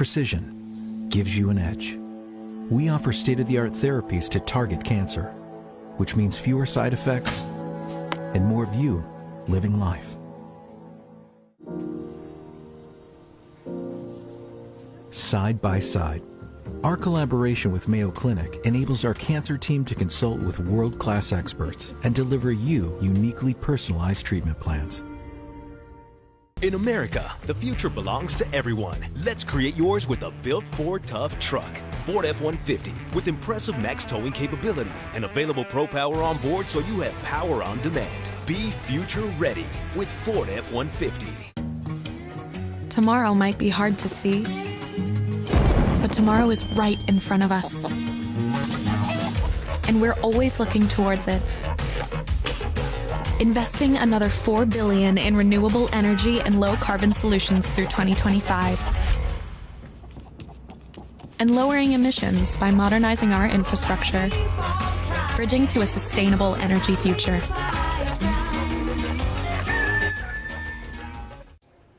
precision gives you an edge. We offer state-of-the-art therapies to target cancer, which means fewer side effects and more of you living life. Side by side, our collaboration with Mayo Clinic enables our cancer team to consult with world-class experts and deliver you uniquely personalized treatment plans. In America, the future belongs to everyone. Let's create yours with a built Ford Tough truck. Ford F-150 with impressive max towing capability and available Pro Power on board so you have power on demand. Be future ready with Ford F-150. Tomorrow might be hard to see, but tomorrow is right in front of us. And we're always looking towards it. Investing another $4 billion in renewable energy and low-carbon solutions through 2025. And lowering emissions by modernizing our infrastructure, bridging to a sustainable energy future.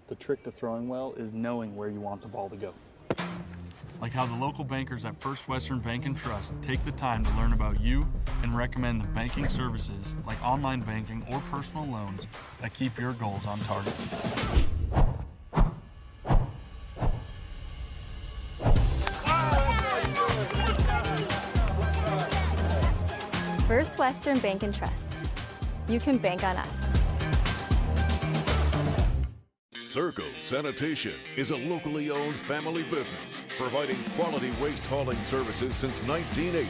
The trick to throwing well is knowing where you want the ball to go. Like how the local bankers at First Western Bank and Trust take the time to learn about you and recommend the banking services like online banking or personal loans that keep your goals on target. First Western Bank and Trust. You can bank on us. Circle Sanitation is a locally owned family business providing quality waste hauling services since 1980.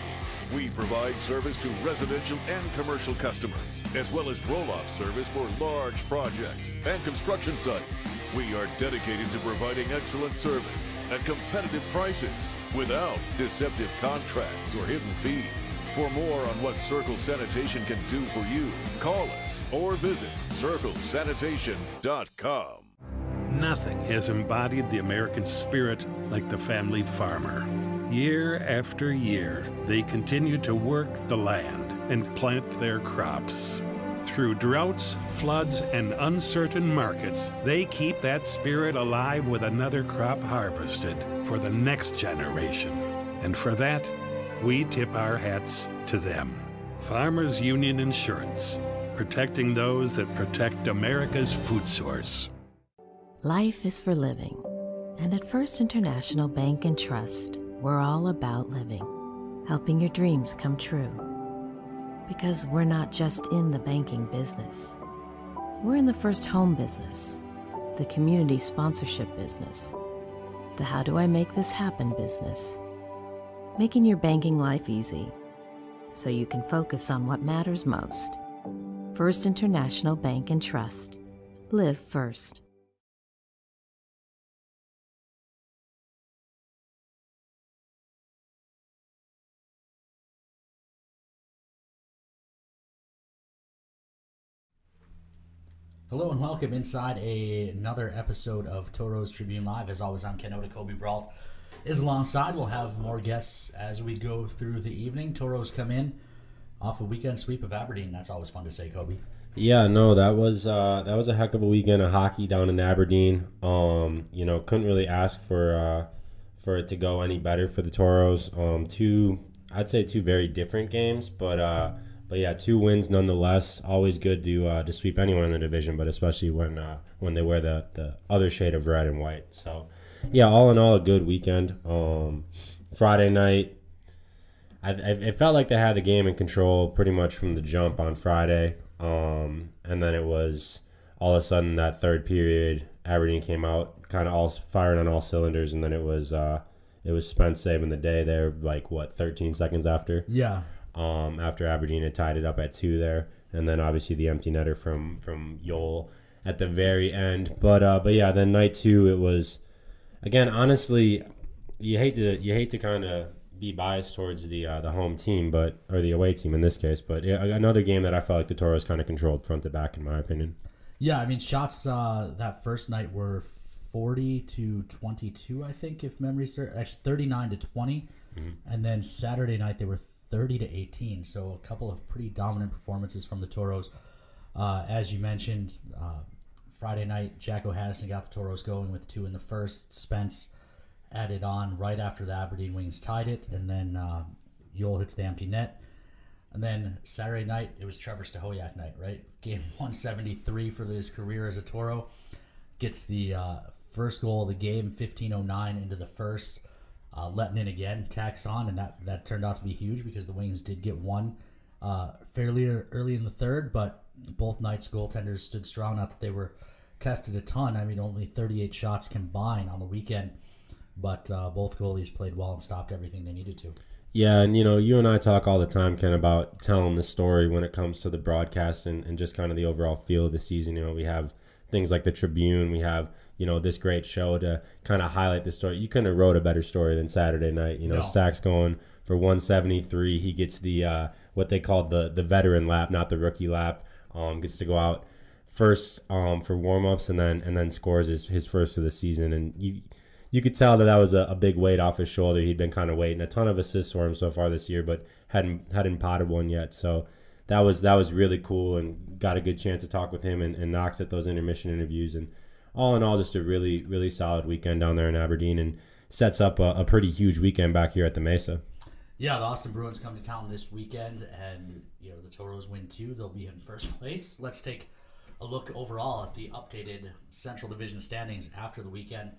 We provide service to residential and commercial customers, as well as roll-off service for large projects and construction sites. We are dedicated to providing excellent service at competitive prices without deceptive contracts or hidden fees. For more on what Circle Sanitation can do for you, call us or visit circlesanitation.com. Nothing has embodied the American spirit like the family farmer. Year after year, they continue to work the land and plant their crops. Through droughts, floods, and uncertain markets, they keep that spirit alive with another crop harvested for the next generation. And for that, we tip our hats to them. Farmers Union Insurance, protecting those that protect America's food source. Life is for living, and at First International Bank and Trust, we're all about living, helping your dreams come true. Because we're not just in the banking business. We're in the first home business, the community sponsorship business, the how do I make this happen business, making your banking life easy so you can focus on what matters most. First International Bank and Trust. Live first. Hello and welcome inside another episode of Tauros Tribune Live. As always, I'm Minot. Coby Brault is alongside. We'll have more guests as we go through the evening. Tauros come in off a weekend sweep of Aberdeen. That's always fun to say, Coby. Yeah, no, that was a heck of a weekend of hockey down in Aberdeen. Couldn't really ask for it to go any better for the Tauros. I'd say two very different games, but yeah, 2 wins nonetheless. Always good to sweep anyone in the division, but especially when they wear the other shade of red and white. So, yeah, all in all, a good weekend. Friday night, it felt like they had the game in control pretty much from the jump on Friday. And then it was all of a sudden that third period, Aberdeen came out kind of all firing on all cylinders, and then it was Spence saving the day there, 13 seconds after. Yeah. After Aberdeen had tied it up at 2 there, and then obviously the empty netter from Yoel at the very end. But yeah, then night 2, it was, again, honestly, you hate to kind of be biased towards the home team, or the away team in this case, but yeah, another game that I felt like the Tauros kind of controlled front to back, in my opinion. Yeah, I mean, shots that first night were 40-22, I think, if memory serves. Actually, 39-20, mm-hmm. And then Saturday night they were 30-18. So a couple of pretty dominant performances from the Tauros. As you mentioned, Friday night, Jack O'Hannison got the Tauros going with 2 in the first. Spence added on right after the Aberdeen Wings tied it, and then Yule hits the empty net. And then Saturday night, it was Trevor Stahoyak night, right? Game 173 for his career as a Toro. Gets the first goal of the game, 15:09 into the first. Letting in again, tacks on, and that turned out to be huge because the Wings did get one fairly early in the third, but both nights goaltenders stood strong. Not that they were tested a ton. I mean, only 38 shots combined on the weekend, but both goalies played well and stopped everything they needed to. Yeah, and you and I talk all the time, Ken, about telling the story when it comes to the broadcast and just kind of the overall feel of the season. We have things like the Tribune, we have this great show to kind of highlight the story. You couldn't have wrote a better story than Saturday night. No. Stack's going for 173. He gets the what they called the veteran lap, not the rookie lap. Gets to go out first for warm-ups and then scores his first of the season. And you could tell that was a big weight off his shoulder. He'd been kind of waiting. A ton of assists for him so far this year, but hadn't potted one yet. So that was really cool, and got a good chance to talk with him and Knox at those intermission interviews. And all in all, just a really, really solid weekend down there in Aberdeen, and sets up a pretty huge weekend back here at the Mesa. Yeah, the Austin Bruins come to town this weekend, and the Tauros win 2. They'll be in first place. Let's take a look overall at the updated Central Division standings after the weekend.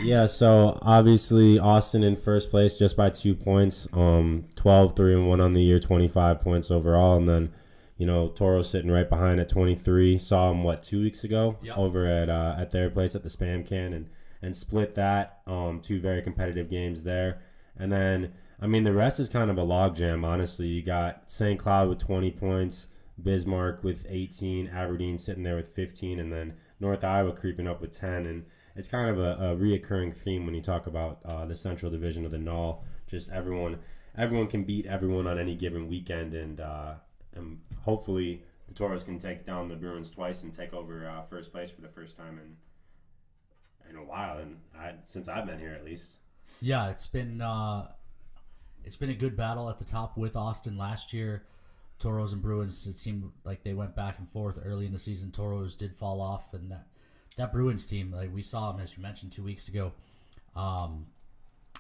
Yeah, so obviously Austin in first place just by 2 points. 12-3-1 on the year, 25 points overall, and then Tauros sitting right behind at 23. Saw him 2 weeks ago over at their place at the Spam Can, and split that. 2 very competitive games there, and then the rest is kind of a logjam. Honestly, you got St. Cloud with 20 points, Bismarck with 18, Aberdeen sitting there with 15, and then North Iowa creeping up with 10. And it's kind of a reoccurring theme when you talk about the Central Division of the NAL. Just everyone can beat everyone on any given weekend, and hopefully the Tauros can take down the Bruins twice and take over first place for the first time in a while, and since I've been here at least. Yeah, it's been a good battle at the top with Austin last year. Tauros and Bruins, it seemed like they went back and forth early in the season. Tauros did fall off, and that Bruins team, like we saw them, as you mentioned, 2 weeks ago.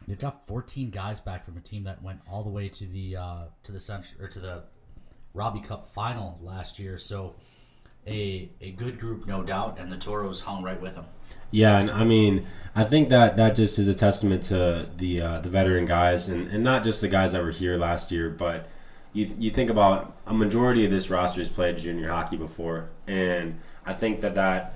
They've got 14 guys back from a team that went all the way to the Central, or to the Robbie Cup final last year. So a good group, no doubt, and the Tauros hung right with them. Yeah, and I think that just is a testament to the veteran guys, and not just the guys that were here last year, but you think about a majority of this roster has played junior hockey before, and I think that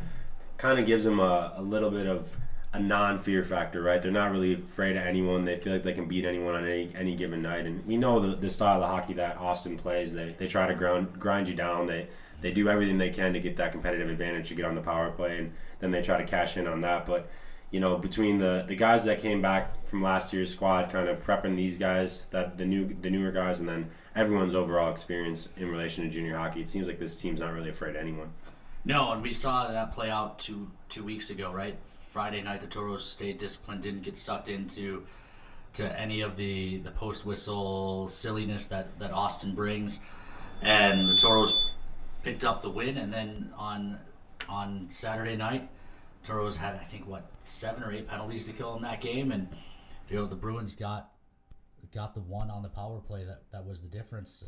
kind of gives them a little bit of a non-fear factor, right? They're not really afraid of anyone. They feel like they can beat anyone on any given night. And we know the style of hockey that Austin plays. They try to grind you down. They do everything they can to get that competitive advantage to get on the power play, and then they try to cash in on that. But between the guys that came back from last year's squad, kind of prepping these guys, that the newer guys, and then everyone's overall experience in relation to junior hockey, it seems like this team's not really afraid of anyone. No, and we saw that play out two weeks ago, right? Friday night, the Tauros stayed disciplined, didn't get sucked into any of the post-whistle silliness that Austin brings. And the Tauros picked up the win, and then on Saturday night, Tauros had, I think, 7 or 8 penalties to kill in that game, and the Bruins got the one on the power play that was the difference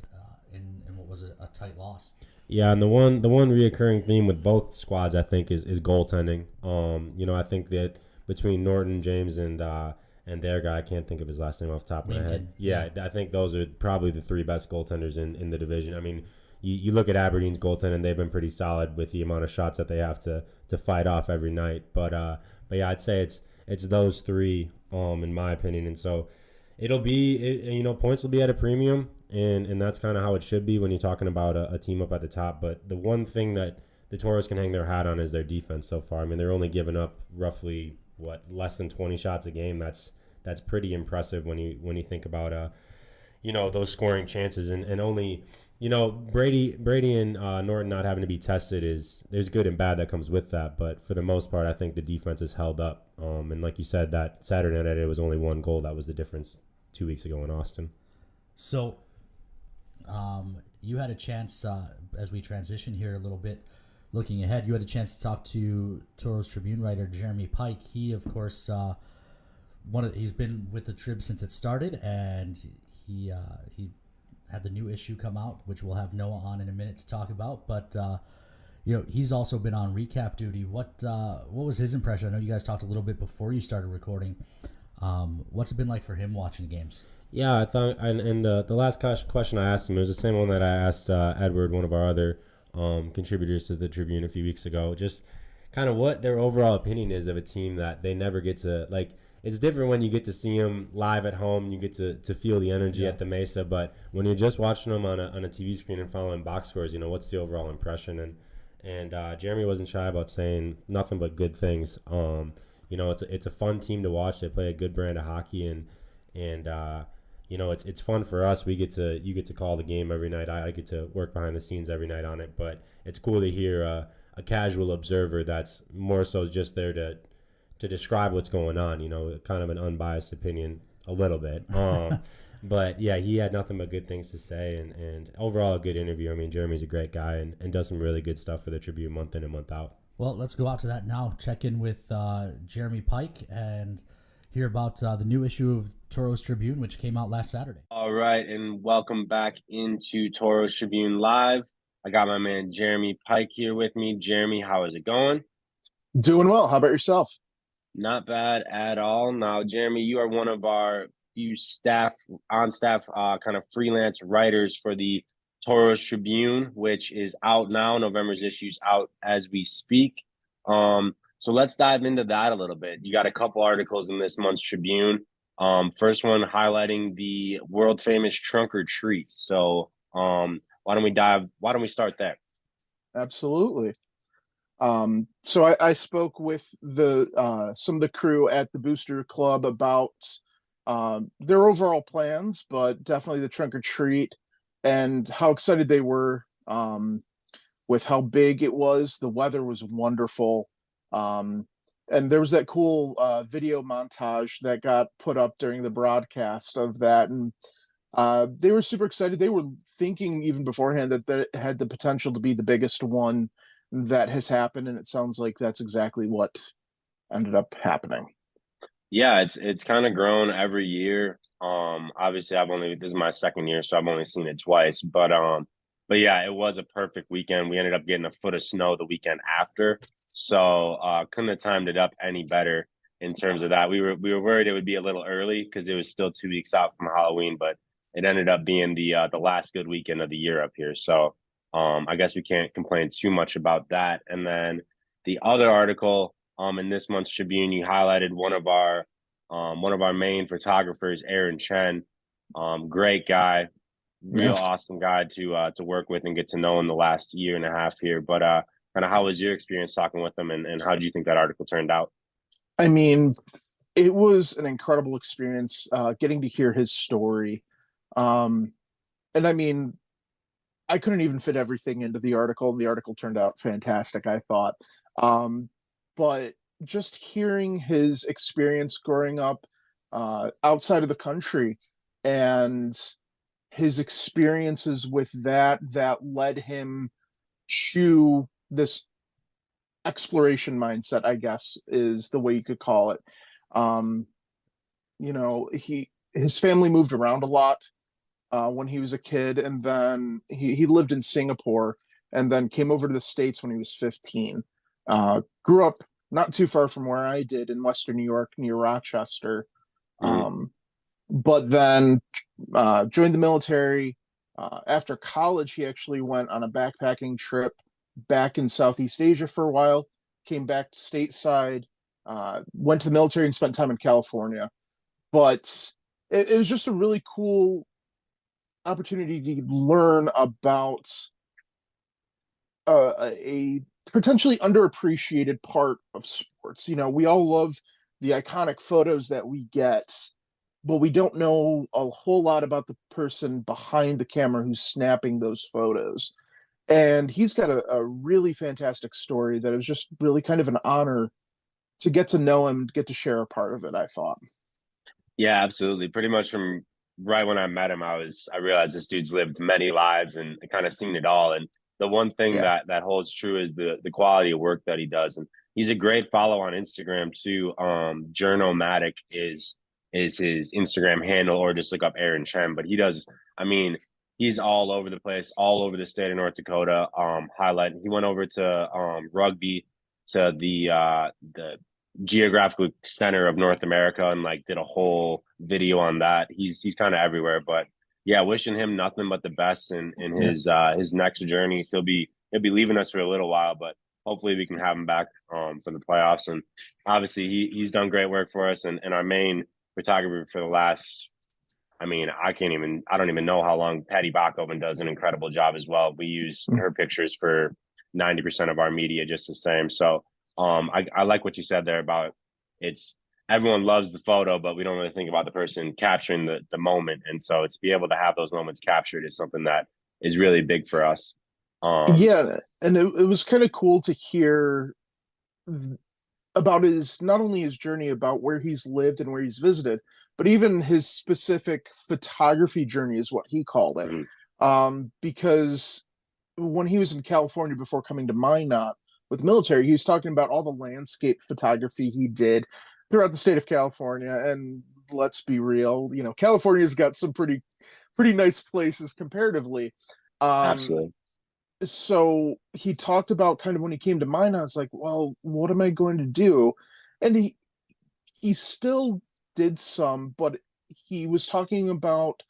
in what was a tight loss. Yeah, and the one reoccurring theme with both squads, I think, is goaltending. I think that between Norton, James, and their guy, I can't think of his last name off the top of my head. Yeah, I think those are probably the 3 best goaltenders in the division. You look at Aberdeen's goaltending; they've been pretty solid with the amount of shots that they have to fight off every night. But yeah, I'd say it's those 3, in my opinion, and so it'll be points will be at a premium. And that's kind of how it should be when you're talking about a team up at the top. But the one thing that the Tauros can hang their hat on is their defense so far. They're only giving up roughly less than 20 shots a game. That's pretty impressive when you think about those scoring chances, and only Brady and Norton not having to be tested there's good and bad that comes with that. But for the most part, I think the defense has held up. And like you said, that Saturday night it was only 1 goal that was the difference 2 weeks ago in Austin. So. You had a chance, as we transition here a little bit, looking ahead, you had a chance to talk to Tauros Tribune writer Jeremy Pike. He, of course, he's been with the Trib since it started, and he had the new issue come out, which we'll have Noah on in a minute to talk about. But he's also been on recap duty. What was his impression? I know you guys talked a little bit before you started recording. What's it been like for him watching the games? Yeah, I thought, and the last question I asked him, it was the same one that I asked Edward, one of our other contributors to the Tribune a few weeks ago. Just kind of what their overall opinion is of a team that they never get to, like, it's different when you get to see them live at home, you get to feel the energy at the Mesa, but when you're just watching them on a TV screen and following box scores, what's the overall impression? And Jeremy wasn't shy about saying nothing but good things. It's a fun team to watch. They play a good brand of hockey, and it's fun for us. You get to call the game every night. I get to work behind the scenes every night on it. But it's cool to hear a casual observer that's more so just there to describe what's going on. Kind of an unbiased opinion a little bit. But yeah, he had nothing but good things to say, and overall a good interview. I mean, Jeremy's a great guy and does some really good stuff for the Tribune month in and month out. Well, let's go out to that now. Check in with Jeremy Pike and hear about the new issue of Tauros Tribune, which came out last Saturday. All right, and welcome back into Tauros Tribune Live. I got my man Jeremy Pike here with me. Jeremy, how is it going? Doing well. How about yourself? Not bad at all. Now, Jeremy, you are one of our few on-staff kind of freelance writers for the Tauros Tribune, which is out now. November's issue's out as we speak. So let's dive into that a little bit. You got a couple articles in this month's Tribune. First one highlighting the world famous trunk or treat. So why don't we start there? Absolutely. So I spoke with some of the crew at the Booster Club about their overall plans, but definitely the trunk or treat and how excited they were with how big it was. The weather was wonderful. And there was that cool video montage that got put up during the broadcast of that. And they were super excited. They were thinking even beforehand that it had the potential to be the biggest one that has happened. And it sounds like that's exactly what ended up happening. Yeah, it's kind of grown every year. Obviously this is my second year, so I've only seen it twice, but yeah, it was a perfect weekend. We ended up getting a foot of snow the weekend after, so couldn't have timed it up any better in terms of that. We were worried it would be a little early because it was still 2 weeks out from Halloween, but it ended up being the last good weekend of the year up here. So I guess we can't complain too much about that. And then the other article in this month's Tribune, you highlighted one of our main photographers, Aaron Chen. Great guy. Real awesome guy to work with and get to know in the last year and a half here. But kind of how was your experience talking with them, and how did you think that article turned out? I mean, it was an incredible experience getting to hear his story. And I mean, I couldn't even fit everything into the article. The article turned out fantastic, I thought. But just hearing his experience growing up outside of the country and his experiences with that led him to this exploration mindset, I guess is the way you could call it. His family moved around a lot when he was a kid, and then he lived in Singapore and then came over to the States when he was 15. Grew up not too far from where I did in Western New York near Rochester. But then joined the military. After college, he actually went on a backpacking trip back in Southeast Asia for a while, came back stateside, went to the military and spent time in California. But it was just a really cool opportunity to learn about a potentially underappreciated part of sports. We all love the iconic photos that we get, but we don't know a whole lot about the person behind the camera who's snapping those photos. And he's got a really fantastic story that it was just really kind of an honor to get to know him, get to share a part of it, I thought. Yeah, absolutely. Pretty much from right when I met him, I realized this dude's lived many lives and kind of seen it all. And the one thing Yeah. that holds true is the quality of work that he does. And he's a great follow on Instagram too. Journomatic is his Instagram handle, or just look up Aaron Chen. But he does, I mean, he's all over the place, all over the state of North Dakota. Highlight. He went over to rugby, to the geographical center of North America, and like did a whole video on that. He's kind of everywhere. But yeah, wishing him nothing but the best in his next journeys. He'll be leaving us for a little while, but hopefully we can have him back for the playoffs. And obviously he's done great work for us, and our main photographer for the last, I mean, I don't even know how long. Patty Bachhoven does an incredible job as well. We use her pictures for 90% of our media just the same. So I like what you said there about everyone loves the photo, but we don't really think about the person capturing the moment. And so to be able to have those moments captured is something that is really big for us. Yeah, and it was kind of cool to hear about not only his journey, about where he's lived and where he's visited, but even his specific photography journey is what he called it. Because when he was in California before coming to Minot with the military, he was talking about all the landscape photography he did throughout the state of California. And let's be real, California's got some pretty nice places comparatively. Absolutely. So he talked about kind of when he came to Minot, it's like, well, what am I going to do? And he still did some, but he was talking about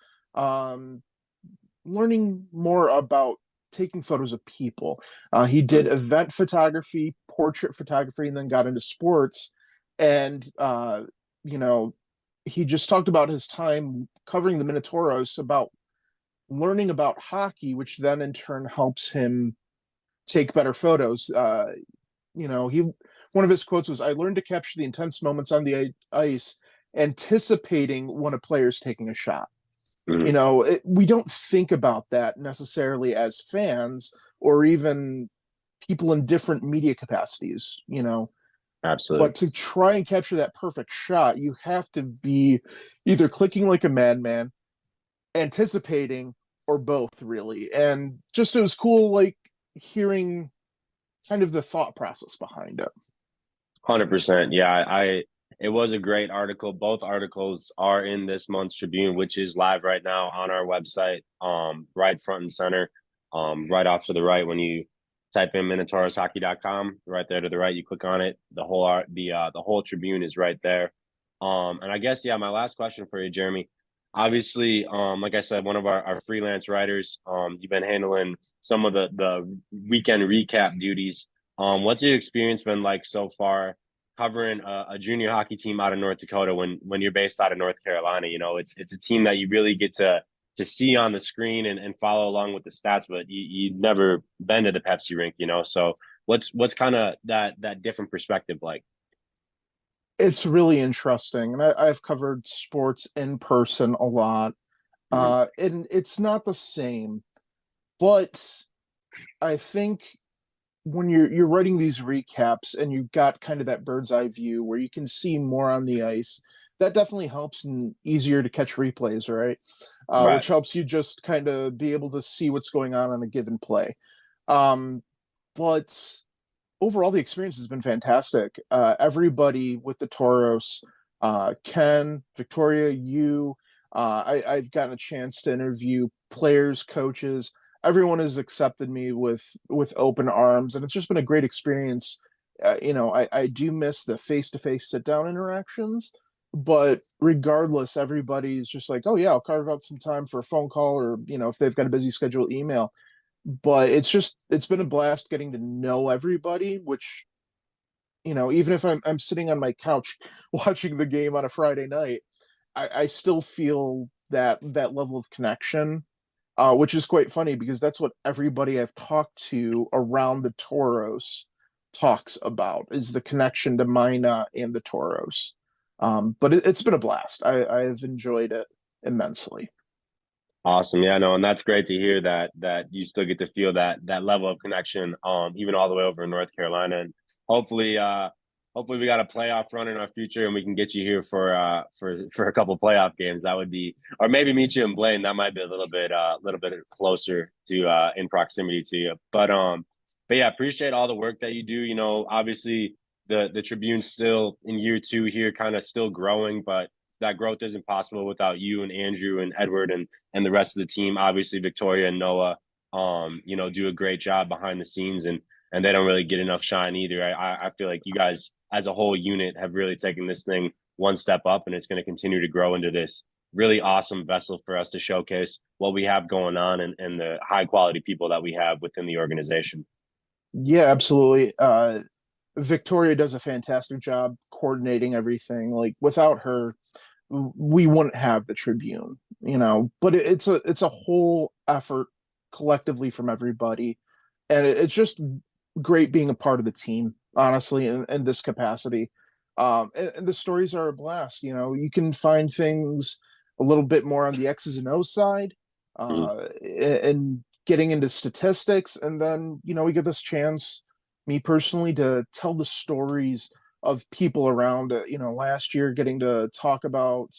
learning more about taking photos of people. He did event photography, portrait photography, and then got into sports. And he just talked about his time covering the Minotauros, about learning about hockey, which then in turn helps him take better photos. One of his quotes was, "I learned to capture the intense moments on the ice, anticipating when a player's taking a shot." We don't think about that necessarily as fans, or even people in different media capacities. Absolutely. But to try and capture that perfect shot, you have to be either clicking like a madman, anticipating, or both, really. And just, it was cool, like, hearing kind of the thought process behind it. 100%. Yeah, it was a great article. Both articles are in this month's Tribune, which is live right now on our website, right front and center, right off to the right. When you type in MinotaurosHockey.com, right there to the right, you click on it. The whole Tribune is right there. And I guess, yeah, my last question for you, Jeremy. Obviously, like I said, one of our freelance writers, you've been handling some of the weekend recap duties. What's your experience been like so far covering a junior hockey team out of North Dakota when you're based out of North Carolina? It's a team that you really get to see on the screen and follow along with the stats, but you've never been to the Pepsi rink, So what's kind of that different perspective like? It's really interesting. And I've covered sports in person a lot. And it's not the same. But I think when you're writing these recaps and you've got kind of that bird's eye view where you can see more on the ice, that definitely helps, and easier to catch replays, right? Which helps you just kind of be able to see what's going on a given play. But overall, the experience has been fantastic. Everybody with the Tauros, Ken, Victoria, you, I've gotten a chance to interview players, coaches. Everyone has accepted me with open arms, and it's just been a great experience. I do miss the face-to-face sit-down interactions, but regardless, everybody's just like, oh yeah, I'll carve out some time for a phone call, or if they've got a busy schedule, email. But it's been a blast getting to know everybody, which, even if I'm sitting on my couch watching the game on a Friday night, I still feel that level of connection, which is quite funny because that's what everybody I've talked to around the Tauros talks about, is the connection to Minot and the Tauros. But it's been a blast. I've enjoyed it immensely. Awesome. Yeah, no, and that's great to hear that you still get to feel that level of connection, even all the way over in North Carolina. And hopefully hopefully we got a playoff run in our future and we can get you here for a couple playoff games. That would be, or maybe meet you in Blaine. That might be a little bit closer to in proximity to you. But yeah, appreciate all the work that you do. You know, obviously the Tribune's still in year 2 here, kind of still growing, but that growth isn't possible without you and Andrew and Edward and the rest of the team. Obviously Victoria and Noah, you know, do a great job behind the scenes, and they don't really get enough shine either. I feel like you guys as a whole unit have really taken this thing one step up, and it's going to continue to grow into this really awesome vessel for us to showcase what we have going on and the high quality people that we have within the organization. Yeah, absolutely. Victoria does a fantastic job coordinating everything. Like, without her, we wouldn't have the Tribune, you know. But it's a whole effort collectively from everybody, and it's just great being a part of the team, honestly, in this capacity. And the stories are a blast. You know, you can find things a little bit more on the X's and O's side, and getting into statistics, and then, you know, we get this chance, me personally, to tell the stories of people around. You know, last year getting to talk about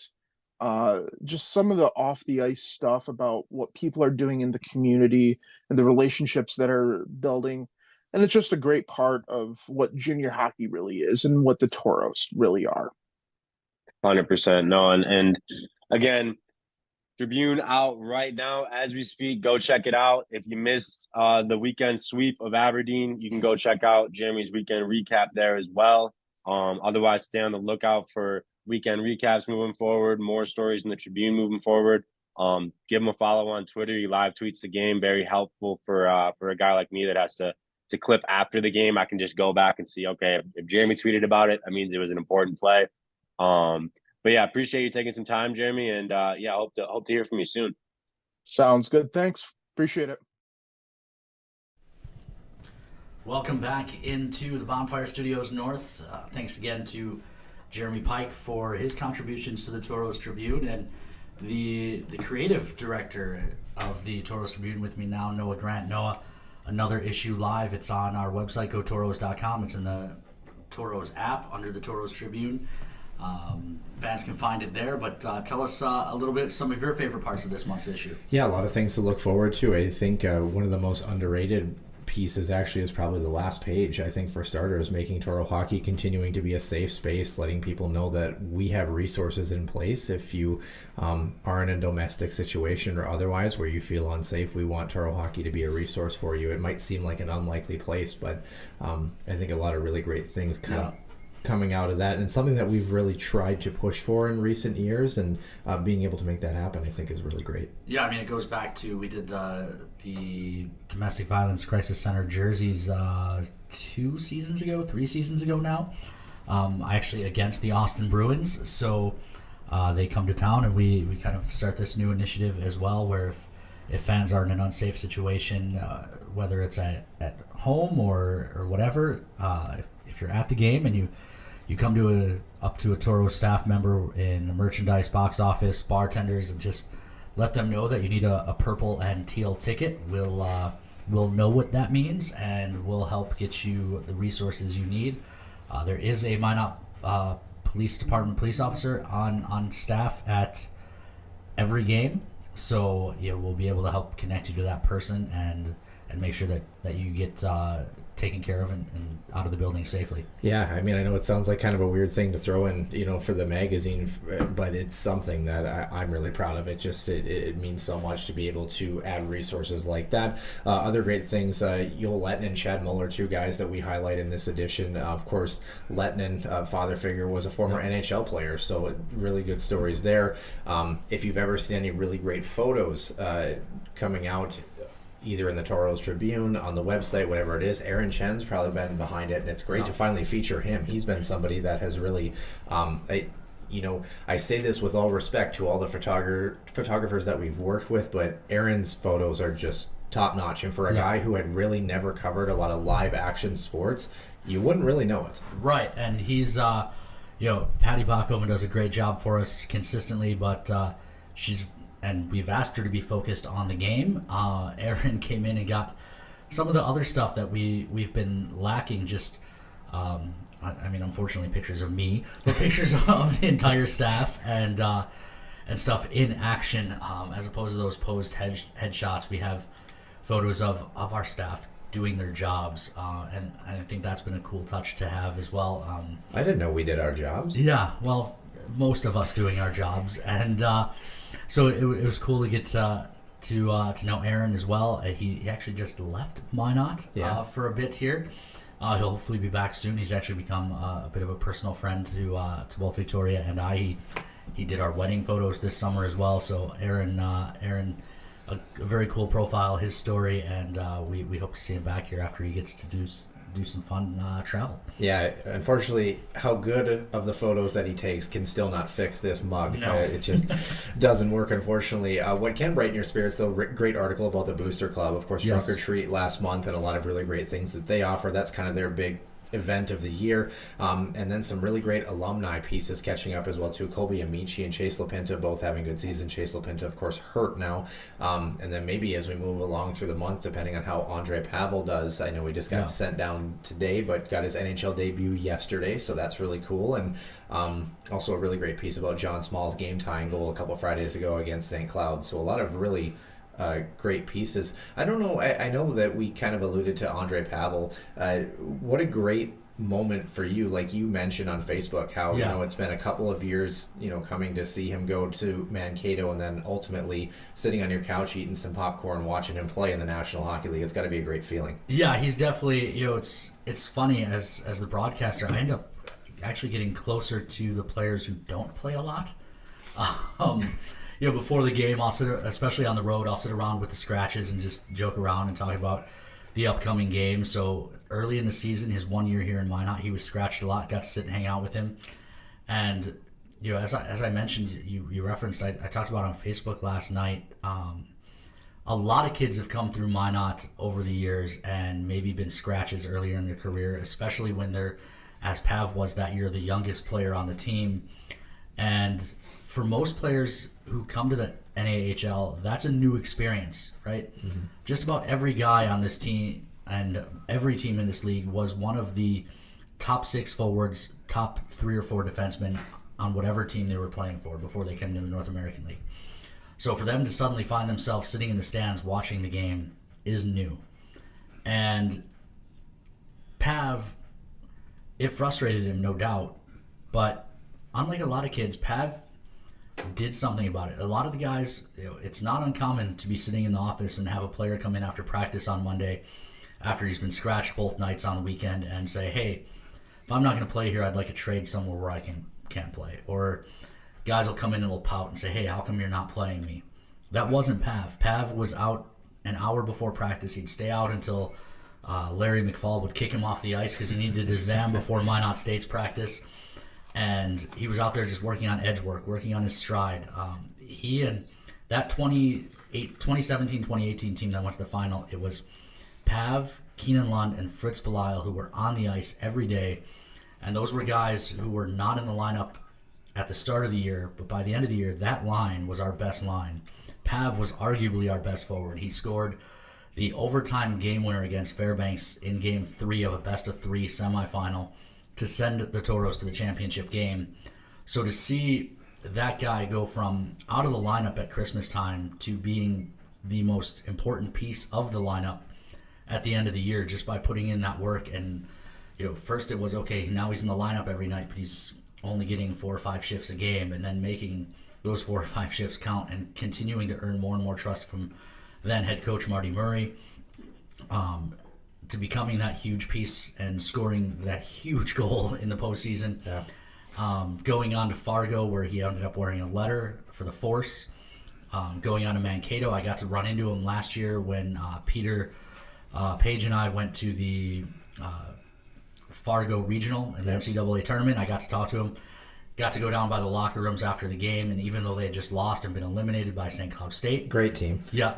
just some of the off the ice stuff about what people are doing in the community and the relationships that are building. And it's just a great part of what junior hockey really is and what the Tauros really are. 100%. No, and again, Tribune out right now as we speak. Go check it out. If you missed the weekend sweep of Aberdeen, you can go check out Jeremy's weekend recap there as well. Otherwise, stay on the lookout for weekend recaps moving forward, more stories in the Tribune moving forward. Give him a follow on Twitter. He live tweets the game. Very helpful for a guy like me that has to clip after the game. I can just go back and see, okay, if Jeremy tweeted about it, that means it was an important play. But yeah, appreciate you taking some time, Jeremy, and yeah, hope to hear from you soon. Sounds good. Thanks. Appreciate it. Welcome back into the Bonfire Studios North. Thanks again to Jeremy Pike for his contributions to the Tauros Tribune, and the creative director of the Tauros Tribune with me now, Noah Grant. Noah, another issue live. It's on our website, gotauros.com. It's in the Tauros app under the Tauros Tribune. Fans can find it there, but tell us a little bit some of your favorite parts of this month's issue. Yeah, a lot of things to look forward to. I think one of the most underrated pieces actually is probably the last page. I think, for starters, making Toro hockey continuing to be a safe space, letting people know that we have resources in place. If you are in a domestic situation or otherwise where you feel unsafe, we want Toro hockey to be a resource for you. It might seem like an unlikely place, but I think a lot of really great things kind of coming out of that, and something that we've really tried to push for in recent years, and being able to make that happen, I think, is really great. Yeah, I mean, it goes back to, we did the Domestic Violence Crisis Center jerseys 3 seasons ago now, actually against the Austin Bruins. So they come to town, and we kind of start this new initiative as well, where if fans are in an unsafe situation, whether it's at home or whatever, if you're at the game and you come up to a Toro staff member in the merchandise box office, bartenders, and just let them know that you need a purple and teal ticket. We'll know what that means, and we'll help get you the resources you need. There is a Minot Police Department police officer on staff at every game, so yeah, we'll be able to help connect you to that person and make sure that you get taken care of and out of the building safely. Yeah, I mean, I know it sounds like kind of a weird thing to throw in, for the magazine, but it's something that I'm really proud of. It means so much to be able to add resources like that. Other great things, Yoel Lettinen and Chad Muller, two guys that we highlight in this edition. Of course, Lettinen, father figure, was a former NHL player, so really good stories there. If you've ever seen any really great photos coming out, either in the Tauros Tribune, on the website, whatever it is, Aaron Chen's probably been behind it, and it's great to finally feature him. He's been somebody that has really, I say this with all respect to all the photographers that we've worked with, but Aaron's photos are just top-notch, and for a guy who had really never covered a lot of live-action sports, you wouldn't really know it. Right, and he's, Patty Bachhoven does a great job for us consistently, but and we've asked her to be focused on the game. Erin came in and got some of the other stuff that we've been lacking, just I mean, unfortunately, pictures of me, but pictures of the entire staff and stuff in action, as opposed to those posed headshots. We have photos of our staff doing their jobs, and I think that's been a cool touch to have as well. I didn't know we did our jobs. Yeah, well, most of us doing our jobs, and so it was cool to get to know Aaron as well. He actually just left Minot for a bit here. He'll hopefully be back soon. He's actually become a bit of a personal friend to both Victoria and I. He did our wedding photos this summer as well. So Aaron, a very cool profile, his story, and we hope to see him back here after he gets to do some fun travel. Yeah, unfortunately, how good of the photos that he takes can still not fix this mug. No. It just doesn't work, unfortunately. What can brighten your spirits, though, great article about the Booster Club. Of course, Yes. Trunk or Treat last month, and a lot of really great things that they offer. That's kind of their big event of the year, and then some really great alumni pieces catching up as well too. Coby Amici and Chase LaPinta both having good season. Chase LaPinta, of course, hurt now, and then maybe as we move along through the month, depending on how Andre Pavel does. I know he just got sent down today, but got his NHL debut yesterday, so that's really cool. And also a really great piece about John Small's game-tying goal a couple Fridays ago against St. Cloud. So a lot of really great pieces. I don't know, I know that we kind of alluded to Andre Pavel. What a great moment for you. Like you mentioned on Facebook how you know it's been a couple of years, coming to see him go to Mankato and then ultimately sitting on your couch eating some popcorn watching him play in the National Hockey League. It's got to be a great feeling. Yeah, he's definitely, it's funny as the broadcaster, I end up actually getting closer to the players who don't play a lot. Before the game, I'll sit, especially on the road, I'll sit around with the scratches and just joke around and talk about the upcoming game. So early in the season, his 1 year here in Minot, he was scratched a lot, got to sit and hang out with him. And, as I mentioned, you referenced, I talked about on Facebook last night, a lot of kids have come through Minot over the years and maybe been scratches earlier in their career, especially when they're, as Pav was that year, the youngest player on the team. And for most players who come to the NAHL, that's a new experience, right? Mm-hmm. Just about every guy on this team and every team in this league was one of the top 6 forwards, top 3 or 4 defensemen on whatever team they were playing for before they came to the North American League. So for them to suddenly find themselves sitting in the stands watching the game is new. And Pav, it frustrated him, no doubt, but unlike a lot of kids, Pav did something about it. A lot of the guys, it's not uncommon to be sitting in the office and have a player come in after practice on Monday after he's been scratched both nights on the weekend and say, hey, if I'm not going to play here, I'd like a trade somewhere where I can't play. Or guys will come in and will pout and say, hey, how come you're not playing me? That wasn't Pav. Pav was out an hour before practice. He'd stay out until Larry McFall would kick him off the ice because he needed a zam before Minot State's practice. And he was out there just working on edge work, working on his stride. He and that 2017-2018 team that went to the final, it was Pav, Keenan Lund, and Fritz Belisle who were on the ice every day. And those were guys who were not in the lineup at the start of the year, but by the end of the year, that line was our best line. Pav was arguably our best forward. He scored the overtime game winner against Fairbanks in Game 3 of a best-of-3 semifinal to send the Tauros to the championship game. So to see that guy go from out of the lineup at Christmas time to being the most important piece of the lineup at the end of the year just by putting in that work. And first it was, okay, now he's in the lineup every night, but he's only getting 4 or 5 shifts a game, and then making those 4 or 5 shifts count and continuing to earn more and more trust from then head coach Marty Murray, to becoming that huge piece and scoring that huge goal in the postseason. Yeah. Going on to Fargo, where he ended up wearing a letter for the Force. Going on to Mankato, I got to run into him last year when Peter Page and I went to the Fargo Regional in the NCAA tournament. I got to talk to him. Got to go down by the locker rooms after the game, and even though they had just lost and been eliminated by St. Cloud State. Great team. Yeah.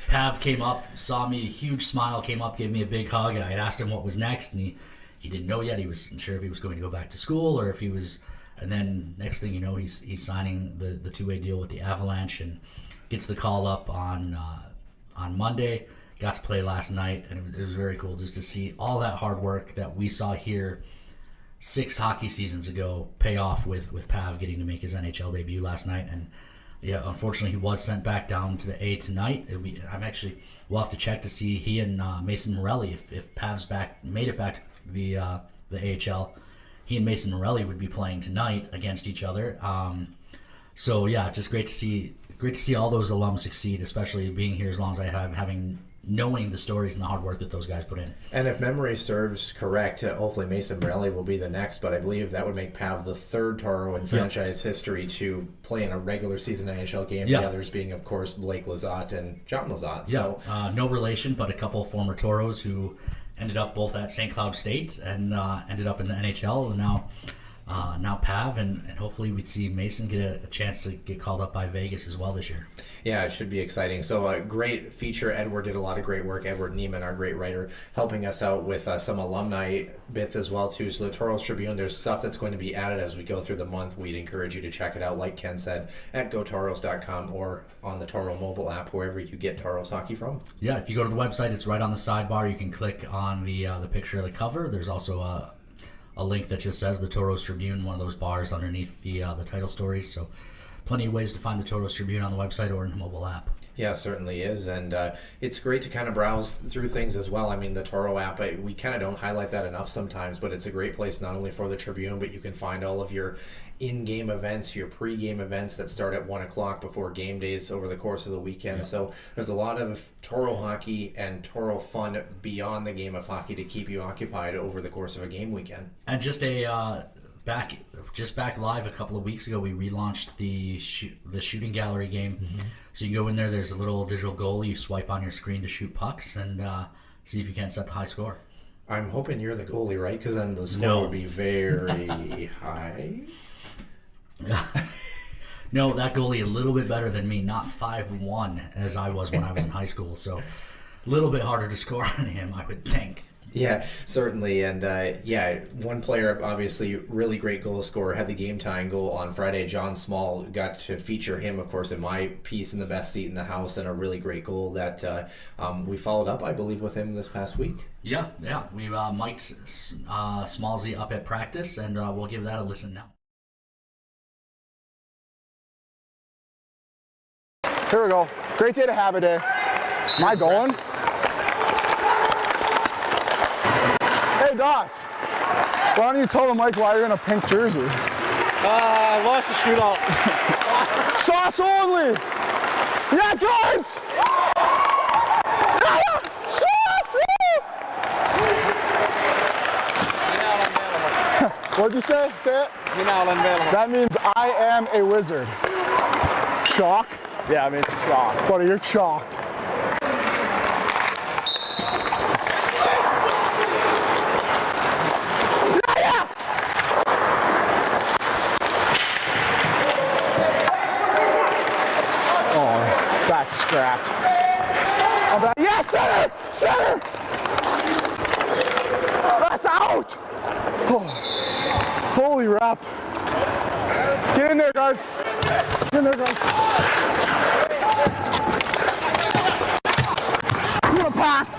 Pav came up, saw me, a huge smile, came up, gave me a big hug. I had asked him what was next, and he didn't know yet. He wasn't sure if he was going to go back to school or if he was. And then next thing you know, he's signing the 2-way deal with the Avalanche and gets the call up on Monday. got to play last night, and it was very cool just to see all that hard work that we saw here 6 hockey seasons ago pay off with Pav getting to make his NHL debut last night. And yeah, unfortunately, he was sent back down to the A tonight. We'll have to check to see he and Mason Morelli, if Pav's made it back to the AHL, he and Mason Morelli would be playing tonight against each other. So yeah, just great to see all those alums succeed, especially being here as long as I have, knowing the stories and the hard work that those guys put in. And if memory serves correct, hopefully Mason Morelli will be the next, but I believe that would make Pav the 3rd Toro in franchise history to play in a regular season NHL game. The others being, of course, Blake Lizotte and John Lizotte. So no relation, but a couple of former Toros who ended up both at St. Cloud State and ended up in the NHL, and now Pav, and hopefully we'd see Mason get a chance to get called up by Vegas as well this year. Yeah, it should be exciting. So a great feature. Edward did a lot of great work. Edward Neiman, our great writer, helping us out with some alumni bits as well too. So the Tauros Tribune, there's stuff that's going to be added as we go through the month. We'd encourage you to check it out, like Ken said, at gotauros.com or on the Toro mobile app, wherever you get Tauros hockey from. Yeah, if you go to the website, it's right on the sidebar. You can click on the picture of the cover. There's also a link that just says the Tauros Tribune, one of those bars underneath the title stories. So plenty of ways to find the Tauros Tribune on the website or in the mobile app. Yeah, it certainly is. And it's great to kind of browse through things as well. I mean, the Toro app, we kind of don't highlight that enough sometimes, but it's a great place not only for the Tribune, but you can find all of your in-game events, your pre-game events that start at 1 o'clock before game days over the course of the weekend. Yep. So there's a lot of Toro hockey and Toro fun beyond the game of hockey to keep you occupied over the course of a game weekend. And just back live a couple of weeks ago, we relaunched the shooting gallery game. Mm-hmm. So you go in there, there's a little digital goalie, you swipe on your screen to shoot pucks and see if you can set the high score. I'm hoping you're the goalie, right? Because then the score would be very high. No, that goalie a little bit better than me, not 5'1" as I was when I was in high school, so a little bit harder to score on him, I would think. Yeah, certainly. And one player, obviously, really great goal scorer, had the game-tying goal on Friday. John Small, got to feature him, of course, in my piece in the best seat in the house, and a really great goal that we followed up, I believe, with him this past week. Yeah. We mic'd Smallsy up at practice, and we'll give that a listen now. Here we go. Great day to have a day. Am I going? Hey, Doss. Why don't you tell the Mike why you're in a pink jersey? I lost the shootout. Sauce only! Yeah, guards! Yeah! Sauce! What'd you say? Say it? That means I am a wizard. Chalk? Yeah, I mean, it's a chalk. Buddy, you're chalked. Yeah! Oh, that's scrapped. Yeah, center! Center! That's out! Oh, holy rap. Get in there, guards. Get in there, guards. You want to pass?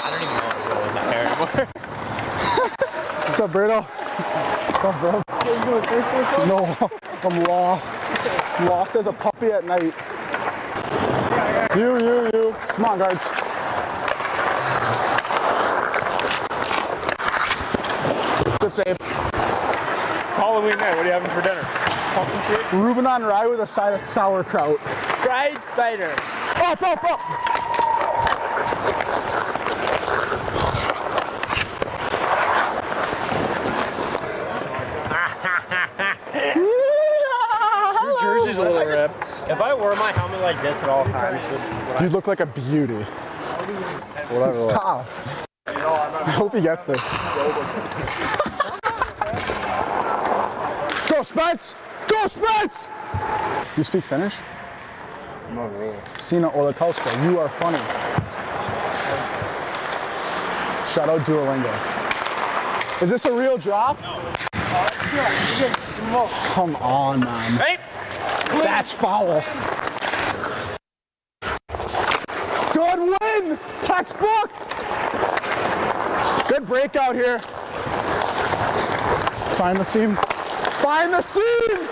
I don't even know what to do in that hair anymore. What's up, Brado? What's up, bro? You doing first or something? No, I'm lost. I'm lost as a puppy at night. You. Come on, guards. Good save. It's Halloween night. What are you having for dinner? Pumpkin seeds? Reuben on rye with a side of sauerkraut. Fried spider. Up! Your jersey's a little ripped. If I wore my helmet like this at all times, you'd look like a beauty. Whatever. Stop. I hope he gets this. Go, Spence! Go, Spence! You speak Finnish? Not really. Sina Olatowska, you are funny. Shout out Duolingo. Is this a real drop? No. Come on, man. Hey! That's foul. Textbook! Good breakout here. Find the seam. Find the seam!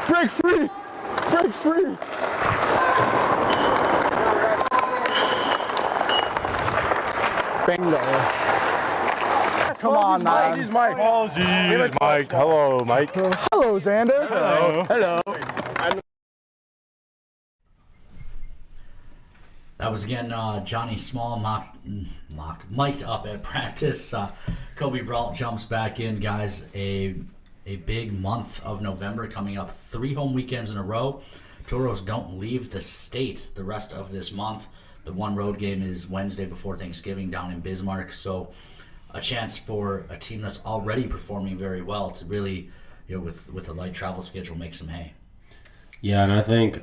Break free! Break free! Bingo. Come on, man. He's Mike. Mosey's Mike. Hello, Mike. Hello, Xander. Hello. Hello. That was again Johnny Small mic'd up at practice. Coby Brault jumps back in, guys. A big month of November coming up. 3 home weekends in a row. Tauros don't leave the state the rest of this month. The one road game is Wednesday before Thanksgiving down in Bismarck. So a chance for a team that's already performing very well to really, with a light travel schedule, make some hay. Yeah, and I think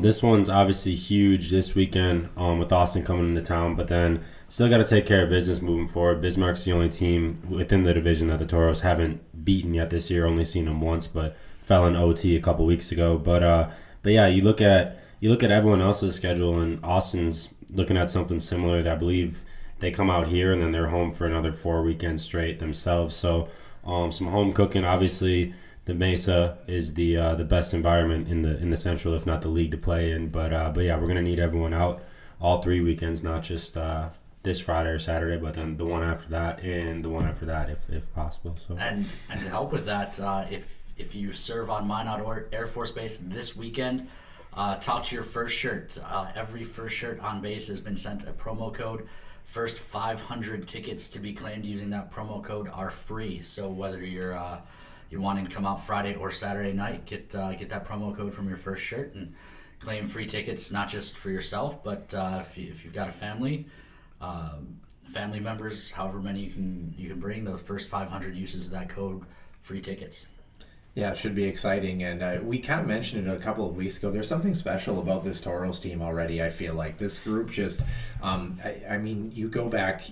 this one's obviously huge this weekend with Austin coming into town, but then still got to take care of business moving forward. Bismarck's the only team within the division that the Tauros haven't beaten yet this year. Only seen them once, but fell in OT a couple weeks ago. But yeah, you look at everyone else's schedule, and Austin's looking at something similar. That I believe they come out here and then they're home for another 4 weekends straight themselves. So some home cooking, obviously. The Mesa is the best environment in the Central, if not the league, to play in. But yeah, we're gonna need everyone out all 3 weekends, not just this Friday or Saturday, but then the one after that and the one after that, if possible. So and to help with that, if you serve on Minot or Air Force Base this weekend, talk to your first shirt. Every first shirt on base has been sent a promo code. First 500 tickets to be claimed using that promo code are free. So whether you're wanting to come out Friday or Saturday night, get that promo code from your first shirt and claim free tickets, not just for yourself, but if you've got a family members, however many you can bring, the first 500 uses of that code, free tickets. Yeah, it should be exciting, and we kind of mentioned it a couple of weeks ago. There's something special about this Tauros team already. I feel like this group just, I mean, you go back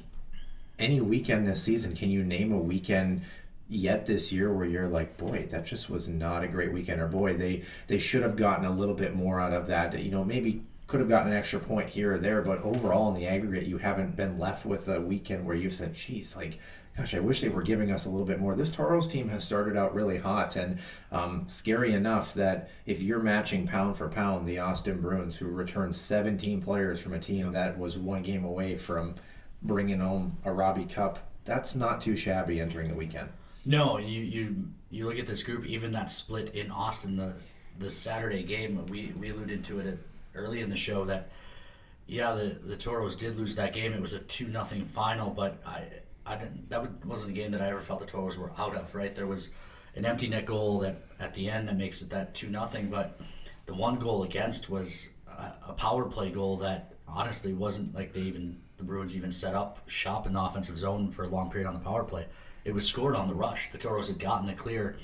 any weekend this season, can you name a weekend yet this year where you're like, boy, that just was not a great weekend, or boy, they should have gotten a little bit more out of that, maybe could have gotten an extra point here or there, but overall in the aggregate you haven't been left with a weekend where you've said, geez, like, gosh, I wish they were giving us a little bit more. This Tauros team has started out really hot, and scary enough that if you're matching pound for pound the Austin Bruins, who returned 17 players from a team that was 1 game away from bringing home a Robbie Cup, that's not too shabby entering the weekend. No, you look at this group, even that split in Austin, the Saturday game, we alluded to it early in the show that, yeah, the Tauros did lose that game. It was a 2-0 final, but that wasn't a game that I ever felt the Tauros were out of, right? There was an empty net goal that at the end that makes it that 2-0, but the one goal against was a power play goal that honestly wasn't like the Bruins even set up shop in the offensive zone for a long period on the power play. It was scored on the rush. The Tauros had gotten it clear,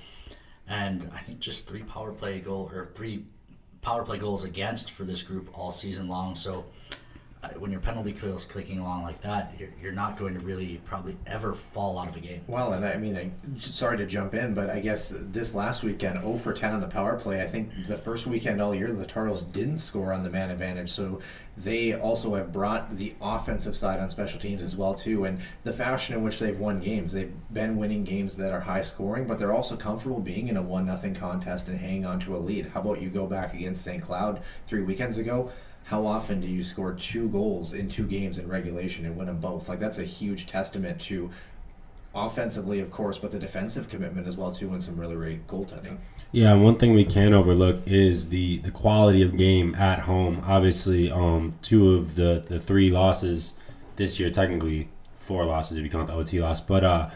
and I think just 3 power play goals against for this group all season long. So when your penalty kill is clicking along like that, you're not going to really probably ever fall out of a game. Well, and I mean, sorry to jump in, but I guess this last weekend, 0 for 10 on the power play. I think the first weekend all year, the Tauros didn't score on the man advantage, so they also have brought the offensive side on special teams as well too, and the fashion in which they've won games. They've been winning games that are high scoring, but they're also comfortable being in a 1-0 contest and hanging on to a lead. How about you go back against St. Cloud 3 weekends ago? How often do you score 2 goals in 2 games in regulation and win them both? Like, that's a huge testament to offensively, of course, but the defensive commitment as well too, and some really great goaltending. Yeah, and one thing we can't overlook is the quality of game at home. Obviously, 2 of the 3 losses this year, technically 4 losses if you count the OT loss, but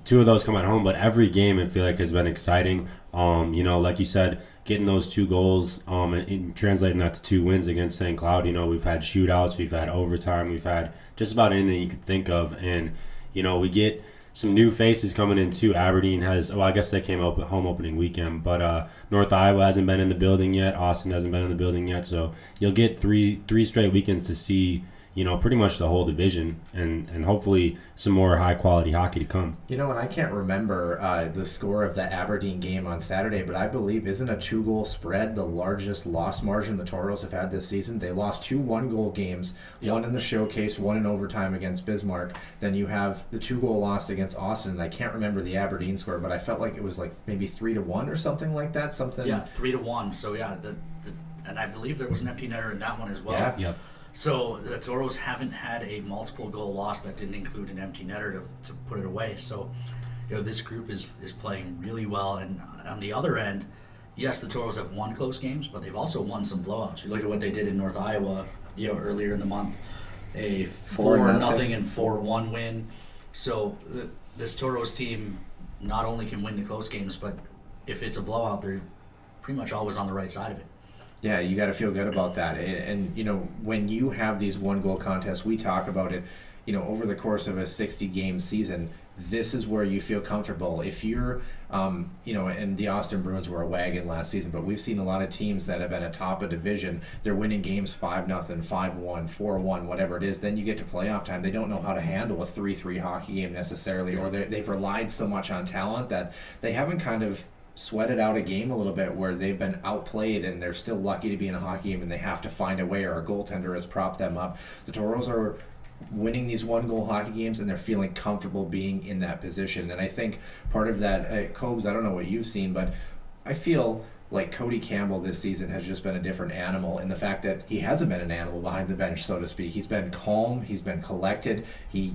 2 of those come at home. But every game I feel like has been exciting. Like you said, getting those 2 goals and translating that to 2 wins against St. Cloud. We've had shootouts, we've had overtime, we've had just about anything you could think of, and we get some new faces coming in too. Aberdeen has, I guess they came up home opening weekend, but North Iowa hasn't been in the building yet. Austin hasn't been in the building yet. So you'll get three straight weekends to see, pretty much the whole division, and hopefully some more high quality hockey to come. And I can't remember the score of the Aberdeen game on Saturday, but I believe isn't a 2-goal spread the largest loss margin the Tauros have had this season? They lost 2 1-goal games, one in the showcase, one in overtime against Bismarck. Then you have the 2-goal loss against Austin, and I can't remember the Aberdeen score, but I felt like it was like maybe 3-1 or something like that. 3-1. So and I believe there was an empty netter in that one as well. Yeah. Yep. So the Tauros haven't had a multiple goal loss that didn't include an empty netter to put it away. So, this group is playing really well. And on the other end, yes, the Tauros have won close games, but they've also won some blowouts. You look at what they did in North Iowa, earlier in the month, a 4-0 and 4-1 win. So this Tauros team not only can win the close games, but if it's a blowout, they're pretty much always on the right side of it. Yeah, you got to feel good about that. And when you have these 1-goal contests, we talk about it, over the course of a 60-game season, this is where you feel comfortable. If you're, and the Austin Bruins were a wagon last season, but we've seen a lot of teams that have been atop a division. They're winning games 5-0, 5-1, 4-1, whatever it is. Then you get to playoff time. They don't know how to handle a 3-3 hockey game necessarily, or they've relied so much on talent that they haven't kind of sweated out a game a little bit where they've been outplayed and they're still lucky to be in a hockey game and they have to find a way, or a goaltender has propped them up. The Tauros are winning these 1-goal hockey games and they're feeling comfortable being in that position. And I think part of that, Cobes, I don't know what you've seen, but I feel like Cody Campbell this season has just been a different animal in the fact that he hasn't been an animal behind the bench, so to speak. He's been calm, he's been collected, he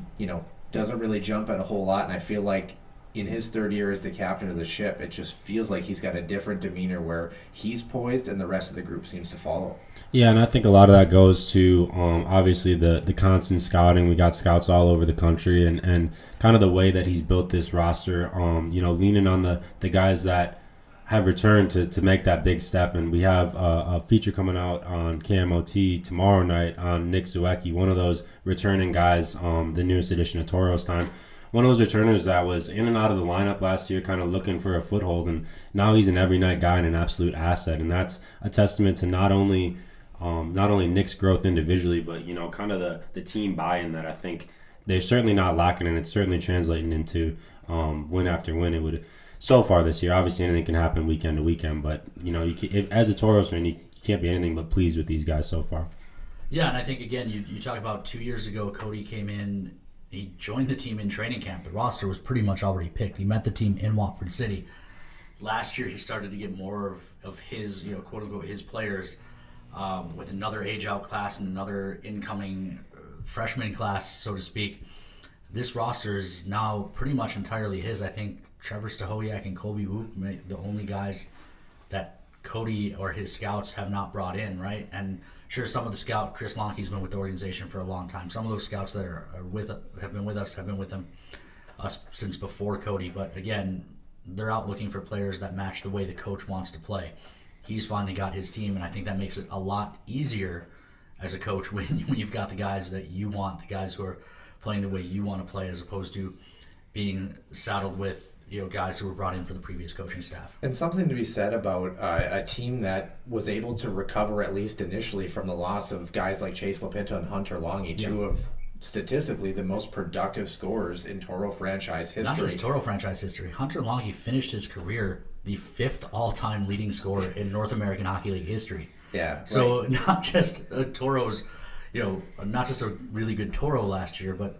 doesn't really jump at a whole lot, and I feel like in his third year as the captain of the ship, it just feels like he's got a different demeanor where he's poised and the rest of the group seems to follow. Yeah, and I think a lot of that goes to obviously the constant scouting. We got scouts all over the country, and kind of the way that he's built this roster, leaning on the guys that have returned to make that big step. And we have a feature coming out on KMOT tomorrow night on Nick Zwiecki, one of those returning guys, the newest edition of Tauros Time. One of those returners that was in and out of the lineup last year, kind of looking for a foothold, and now he's an every night guy and an absolute asset. And that's a testament to not only Nick's growth individually, but kind of the team buy-in that I think they're certainly not lacking, and it's certainly translating into win after win. It would so far this year. Obviously, anything can happen weekend to weekend, but as a Tauros fan, you can't be anything but pleased with these guys so far. Yeah, and I think again, you talk about 2 years ago, Cody came in. He joined the team in training camp. The roster was pretty much already picked. He met the team in Watford City. Last year, he started to get more of his, quote-unquote, his players with another age-out class and another incoming freshman class, so to speak. This roster is now pretty much entirely his. I think Trevor Stahoyak and Coby Whoop, the only guys that Cody or his scouts have not brought in, right? And sure, some of the scout, Chris Lonke's been with the organization for a long time. Some of those scouts that have been with them since before Cody. But again, they're out looking for players that match the way the coach wants to play. He's finally got his team, and I think that makes it a lot easier as a coach when you've got the guys that you want, the guys who are playing the way you want to play, as opposed to being saddled with guys who were brought in for the previous coaching staff. And something to be said about a team that was able to recover, at least initially, from the loss of guys like Chase LaPinta and Hunter Longy, two of statistically the most productive scorers in Toro franchise history. Not just Toro franchise history. Hunter Longy finished his career the 5th all-time leading scorer in North American Hockey League history. Yeah. So not just Toro's, not just a really good Toro last year, but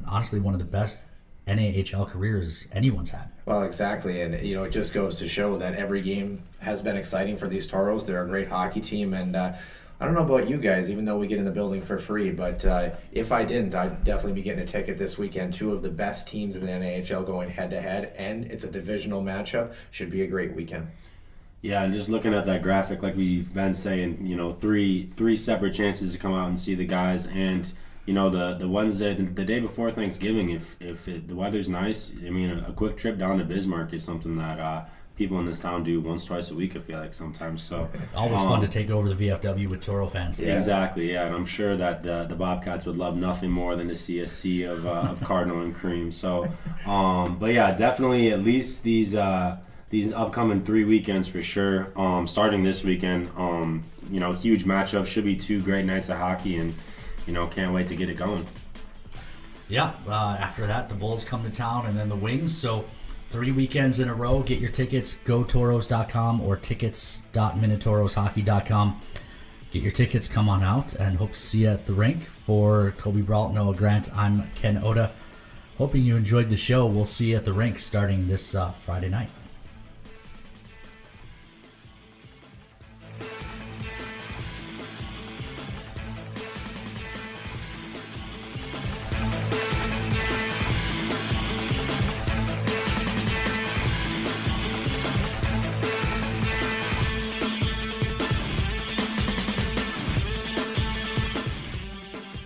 honestly one of the best NAHL careers anyone's had. Well, exactly, and it just goes to show that every game has been exciting for these Tauros. They're a great hockey team, and I don't know about you guys, even though we get in the building for free, but if I didn't, I'd definitely be getting a ticket this weekend. 2 of the best teams in the NAHL going head-to-head, and it's a divisional matchup. Should be a great weekend. Yeah, and just looking at that graphic, like we've been saying, three separate chances to come out and see the guys, and the Wednesday, the day before Thanksgiving, if the weather's nice, I mean, a quick trip down to Bismarck is something that people in this town do once, twice a week, I feel like sometimes. So always fun to take over the VFW with Toro fans. Exactly, yeah. And I'm sure that the Bobcats would love nothing more than to see a sea of Cardinal and cream. So, but yeah, definitely at least these upcoming 3 weekends for sure. Starting this weekend, huge matchup. Should be 2 great nights of hockey, and can't wait to get it going. Yeah, after that, the Bulls come to town, and then the Wings. So 3 weekends in a row. Get your tickets. GoToros.com or tickets.minotauroshockey.com. Get your tickets. Come on out, and hope to see you at the rink. For Coby Brault, Noah Grant, I'm Ken Oda. Hoping you enjoyed the show. We'll see you at the rink starting this Friday night.